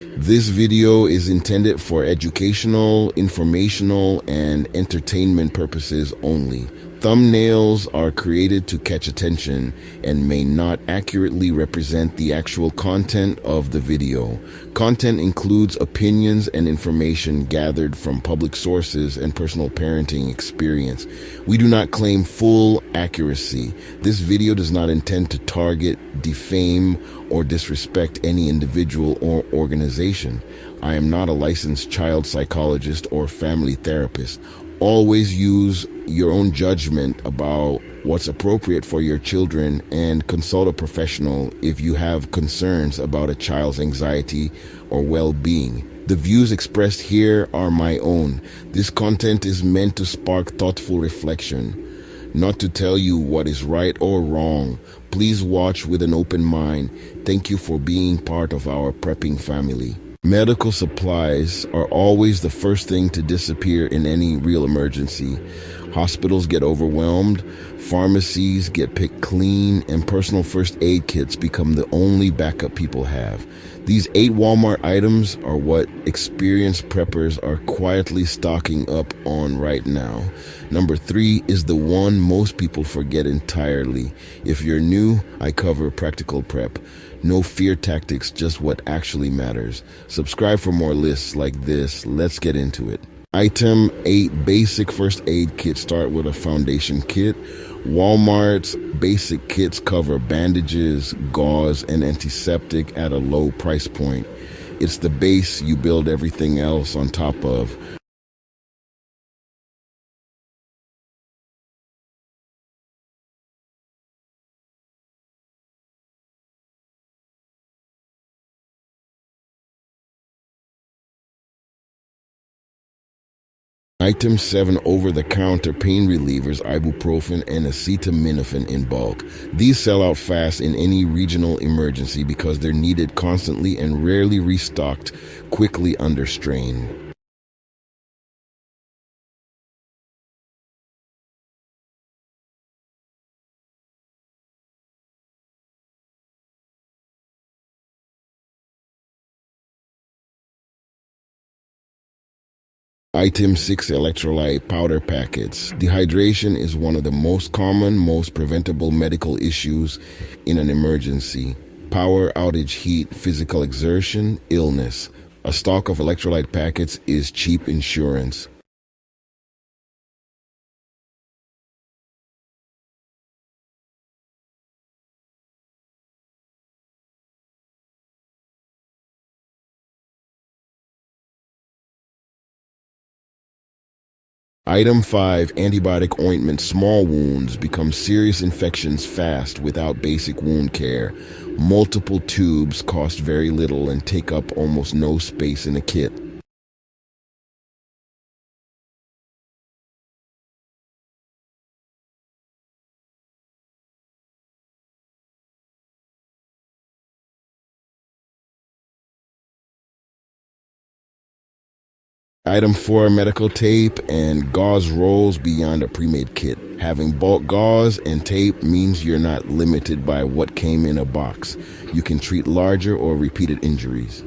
This video is intended for educational, informational, and entertainment purposes only. Thumbnails are created to catch attention and may not accurately represent the actual content of the video. Content includes opinions and information gathered from public sources and personal parenting experience. We do not claim full accuracy. This video does not intend to target, defame, or disrespect any individual or organization. I am not a licensed child psychologist or family therapist. Always use your own judgment about what's appropriate for your children and consult a professional if you have concerns about a child's anxiety or well-being. The views expressed here are my own. This content is meant to spark thoughtful reflection, not to tell you what is right or wrong. Please watch with an open mind. Thank you for being part of our prepping family. Medical supplies are always the first thing to disappear in any real emergency. Hospitals get overwhelmed, pharmacies get picked clean, and personal first aid kits become the only backup people have. These 8 Walmart items are what experienced preppers are quietly stocking up on right now. Number 3 is the one most people forget entirely. If you're new, I cover practical prep. No fear tactics, just what actually matters. Subscribe for more lists like this. Let's get into it. Item 8, basic first aid kit. Start with a foundation kit. Walmart's basic kits cover bandages, gauze, and antiseptic at a low price point. It's the base you build everything else on top of. Item 7, over-the-counter pain relievers, ibuprofen and acetaminophen in bulk. These sell out fast in any regional emergency because they're needed constantly and rarely restocked quickly under strain. Item 6, electrolyte powder packets. Dehydration is one of the most common, most preventable medical issues in an emergency. Power outage, heat, physical exertion, illness. A stock of electrolyte packets is cheap insurance. Item 5, antibiotic ointment. Small wounds become serious infections fast without basic wound care. Multiple tubes cost very little and take up almost no space in a kit. Item 4, medical tape and gauze rolls beyond a pre-made kit. Having bulk gauze and tape means you're not limited by what came in a box. You can treat larger or repeated injuries.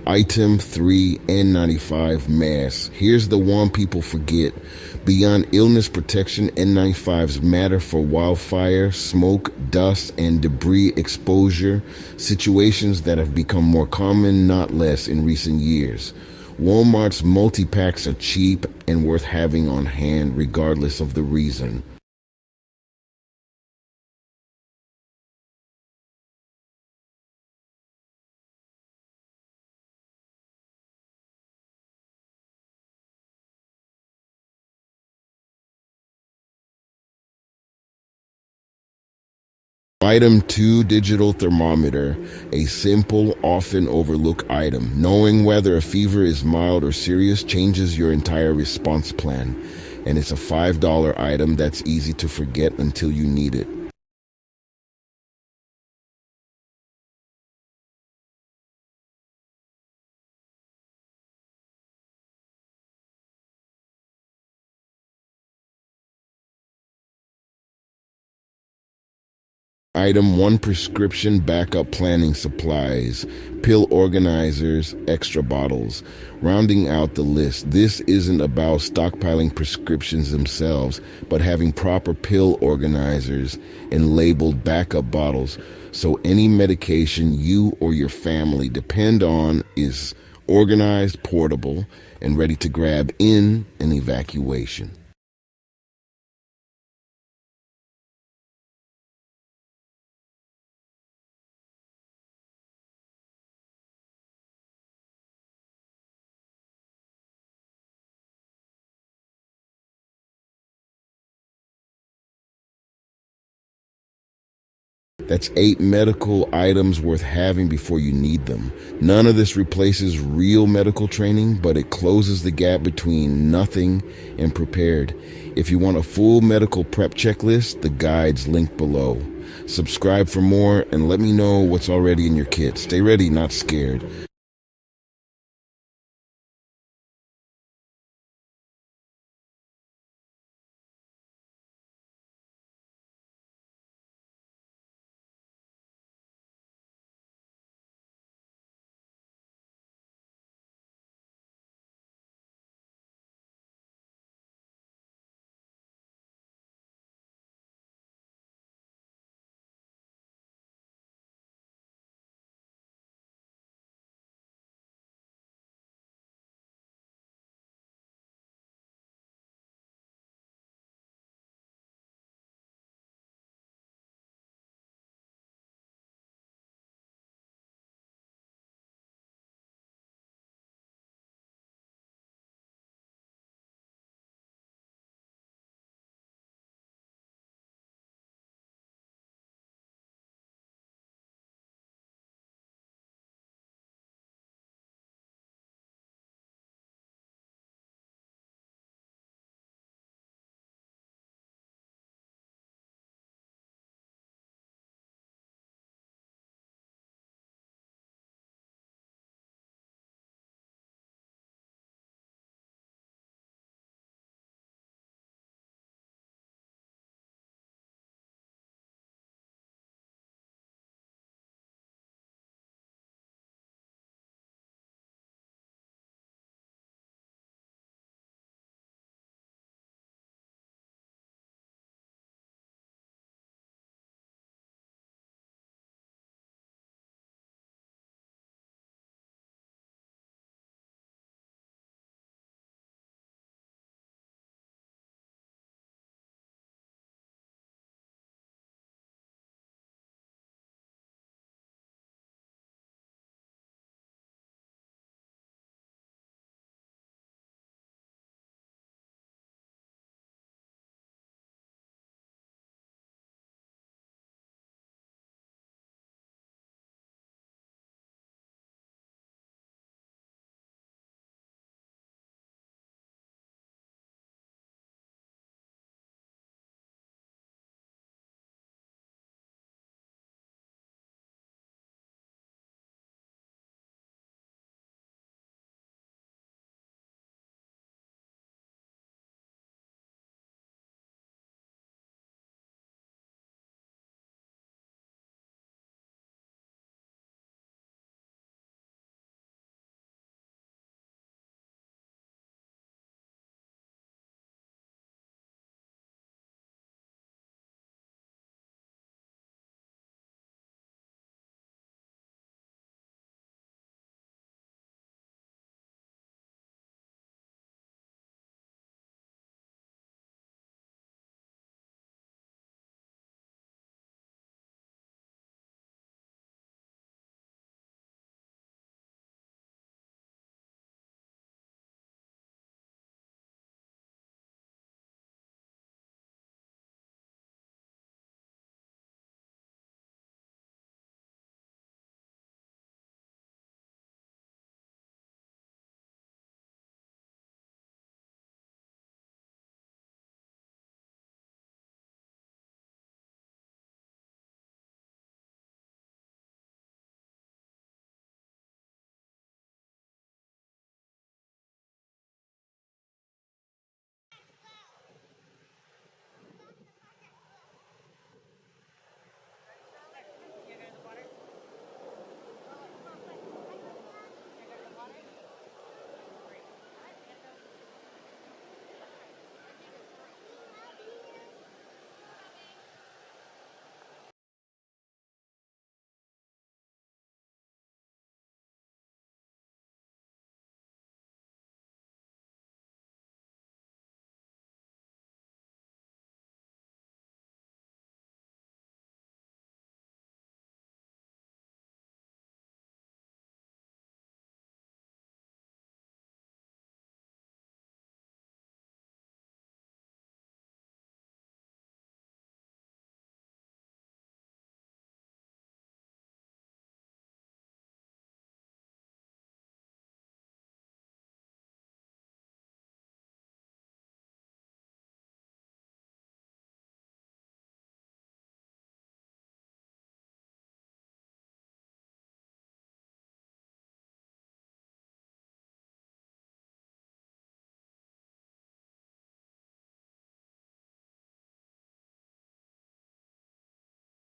Item 3, N95 masks. Here's the one people forget. Beyond illness protection, N95s matter for wildfire, smoke, dust, and debris exposure, situations that have become more common, not less, in recent years. Walmart's multi-packs are cheap and worth having on hand regardless of the reason. Item 2, digital thermometer, a simple, often overlooked item. Knowing whether a fever is mild or serious changes your entire response plan, and it's a $5 item that's easy to forget until you need it. Item 1, prescription backup planning supplies, pill organizers, extra bottles. Rounding out the list, this isn't about stockpiling prescriptions themselves, but having proper pill organizers and labeled backup bottles so any medication you or your family depend on is organized, portable, and ready to grab in an evacuation. That's 8 medical items worth having before you need them. None of this replaces real medical training, but it closes the gap between nothing and prepared. If you want a full medical prep checklist, the guide's linked below. Subscribe for more and let me know what's already in your kit. Stay ready, not scared.